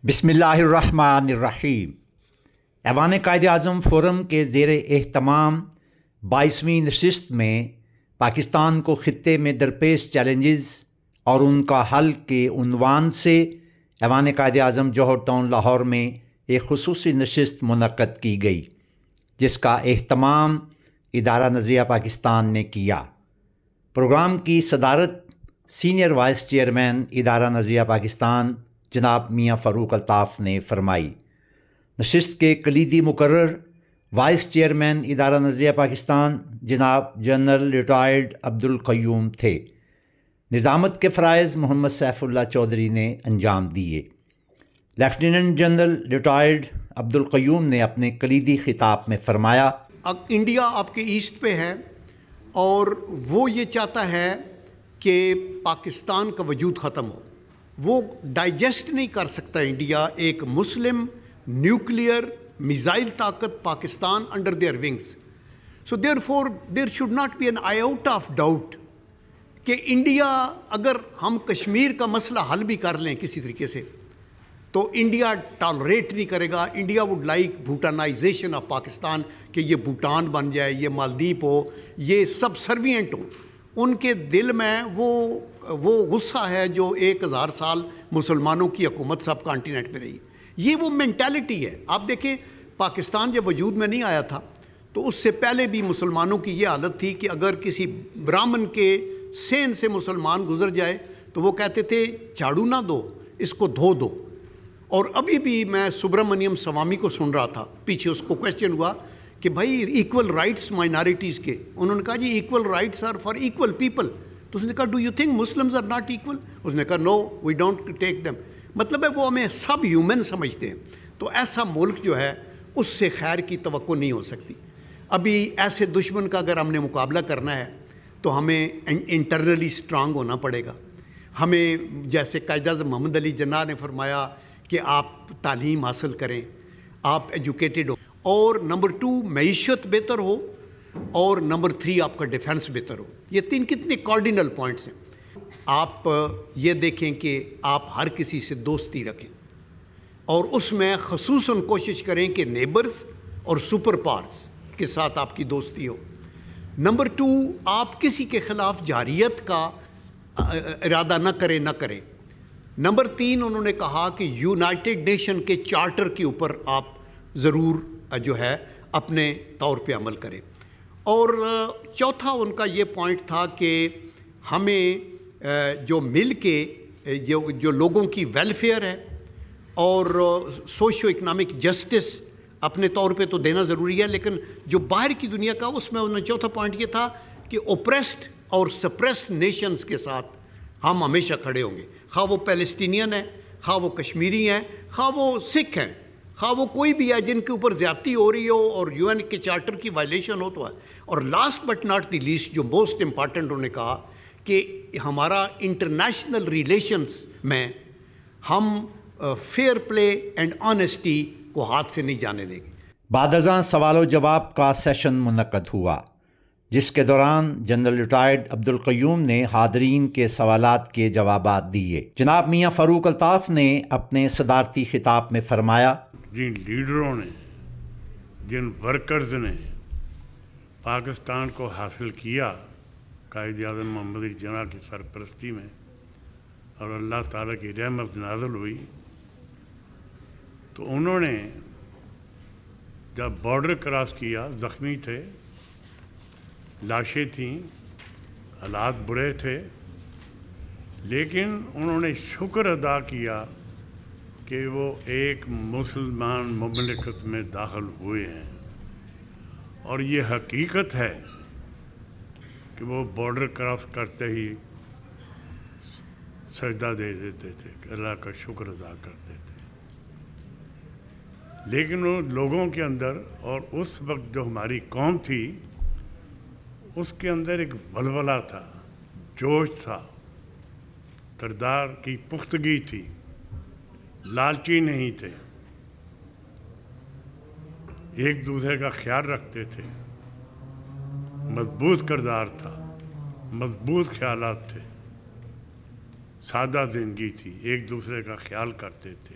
بسم اللہ الرحمن الرحیم۔ ایوان قائد اعظم فورم کے زیر اہتمام 22ویں نشست میں پاکستان کو خطے میں درپیش چیلنجز اور ان کا حل کے عنوان سے ایوان قائد اعظم جوہر ٹاؤن لاہور میں ایک خصوصی نشست منعقد کی گئی، جس کا اہتمام ادارہ نظریہ پاکستان نے کیا۔ پروگرام کی صدارت سینئر وائس چیئرمین ادارہ نظریہ پاکستان جناب میاں فاروق الطاف نے فرمائی۔ نشست کے کلیدی مقرر وائس چیئرمین ادارہ نظریہ پاکستان جناب جنرل ریٹائرڈ عبدالقیوم تھے۔ نظامت کے فرائض محمد سیف اللہ چودھری نے انجام دیے۔ لیفٹیننٹ جنرل ریٹائرڈ عبدالقیوم نے اپنے کلیدی خطاب میں فرمایا، انڈیا آپ کے ایسٹ پہ ہے اور وہ یہ چاہتا ہے کہ پاکستان کا وجود ختم ہو۔ وہ ڈائجسٹ نہیں کر سکتا انڈیا ایک مسلم نیوکلیئر میزائل طاقت Pakistan under their wings. So therefore there should not be an iota of doubt کہ انڈیا اگر ہم کشمیر کا مسئلہ حل بھی کر لیں کسی طریقے سے تو انڈیا ٹالریٹ نہیں کرے گا۔ India would like Bhutanization of Pakistan, کہ یہ بھوٹان بن جائے، یہ مالدیپ ہو، یہ سب سروینٹ ہوں۔ ان کے دل میں وہ غصہ ہے جو 1000 سال مسلمانوں کی حکومت سب کانٹیننٹ پہ رہی۔ یہ وہ مینٹالٹی ہے۔ آپ دیکھیں پاکستان جب وجود میں نہیں آیا تھا تو اس سے پہلے بھی مسلمانوں کی یہ حالت تھی کہ اگر کسی برہمن کے سین سے مسلمان گزر جائے تو وہ کہتے تھے جھاڑو نہ دو، اس کو دھو دو۔ اور ابھی بھی میں سبرامنیم سوامی کو سن رہا تھا، پیچھے اس کو کویسچن ہوا کہ بھائی ایکول رائٹس مائنارٹیز کے، انہوں نے کہا جی equal rights are for equal people. تو اس نے کہا do you think Muslims are not equal? اس نے کہا نو وی ڈونٹ ٹیک دیم۔ مطلب ہے وہ ہمیں سب ہیومن سمجھتے ہیں۔ تو ایسا ملک جو ہے اس سے خیر کی توقع نہیں ہو سکتی۔ ابھی ایسے دشمن کا اگر ہم نے مقابلہ کرنا ہے تو ہمیں انٹرنلی اسٹرانگ ہونا پڑے گا۔ ہمیں جیسے قائد اعظم محمد علی جناح نے فرمایا کہ آپ تعلیم حاصل کریں، آپ ایجوکیٹڈ ہو، اور نمبر 2 معیشت بہتر ہو، اور نمبر 3 آپ کا ڈیفنس بہتر ہو۔ یہ 3 کتنے کارڈینل پوائنٹس ہیں۔ آپ یہ دیکھیں کہ آپ ہر کسی سے دوستی رکھیں اور اس میں خصوصاً کوشش کریں کہ نیبرز اور سپر پاورز کے ساتھ آپ کی دوستی ہو۔ نمبر 2 آپ کسی کے خلاف جارحیت کا ارادہ نہ کریں۔ نمبر 3 انہوں نے کہا کہ یونائٹڈ نیشن کے چارٹر کے اوپر آپ ضرور جو ہے اپنے طور پہ عمل کریں۔ اور چوتھا ان کا یہ پوائنٹ تھا کہ ہمیں جو مل کے جو لوگوں کی ویلفیئر ہے اور سوشو اکنامک جسٹس اپنے طور پہ تو دینا ضروری ہے، لیکن جو باہر کی دنیا کا اس میں انہوں نے چوتھا پوائنٹ یہ تھا کہ اوپریسڈ اور سپریسڈ نیشنز کے ساتھ ہم ہمیشہ کھڑے ہوں گے، خواہ وہ پیلسٹینین ہیں، خواہ وہ کشمیری ہیں، خواہ وہ سکھ ہیں، خواہ وہ کوئی بھی ہے جن کے اوپر زیادتی ہو رہی ہو اور UN کے چارٹر کی وائلیشن ہو تو ہے۔ اور last but not the least جو موسٹ امپارٹنٹ انہوں نے کہا کہ ہمارا انٹرنیشنل ریلیشنز میں ہم فیئر پلے اینڈ آنیسٹی کو ہاتھ سے نہیں جانے دیں گے۔ بعد ازاں سوال و جواب کا سیشن منعقد ہوا، جس کے دوران جنرل ریٹائرڈ عبدالقیوم نے حاضرین کے سوالات کے جوابات دیے۔ جناب میاں فاروق الطاف نے اپنے صدارتی خطاب میں فرمایا، جن لیڈروں نے، جن ورکرز نے پاکستان کو حاصل کیا قائد اعظم محمد علی جناح کی سرپرستی میں، اور اللہ تعالیٰ کی رحمت نازل ہوئی، تو انہوں نے جب بارڈر کراس کیا زخمی تھے، لاشیں تھیں، حالات برے تھے، لیکن انہوں نے شکر ادا کیا کہ وہ ایک مسلمان مملکت میں داخل ہوئے ہیں۔ اور یہ حقیقت ہے کہ وہ بارڈر کراس کرتے ہی سجدہ دے دیتے تھے، اللہ کا شکر ادا کرتے تھے۔ لیکن وہ لوگوں کے اندر، اور اس وقت جو ہماری قوم تھی اس کے اندر ایک ولولہ تھا، جوش تھا، کردار کی پختگی تھی، لالچی نہیں تھے، ایک دوسرے کا خیال رکھتے تھے، مضبوط کردار تھا، مضبوط خیالات تھے، سادہ زندگی تھی، ایک دوسرے کا خیال کرتے تھے،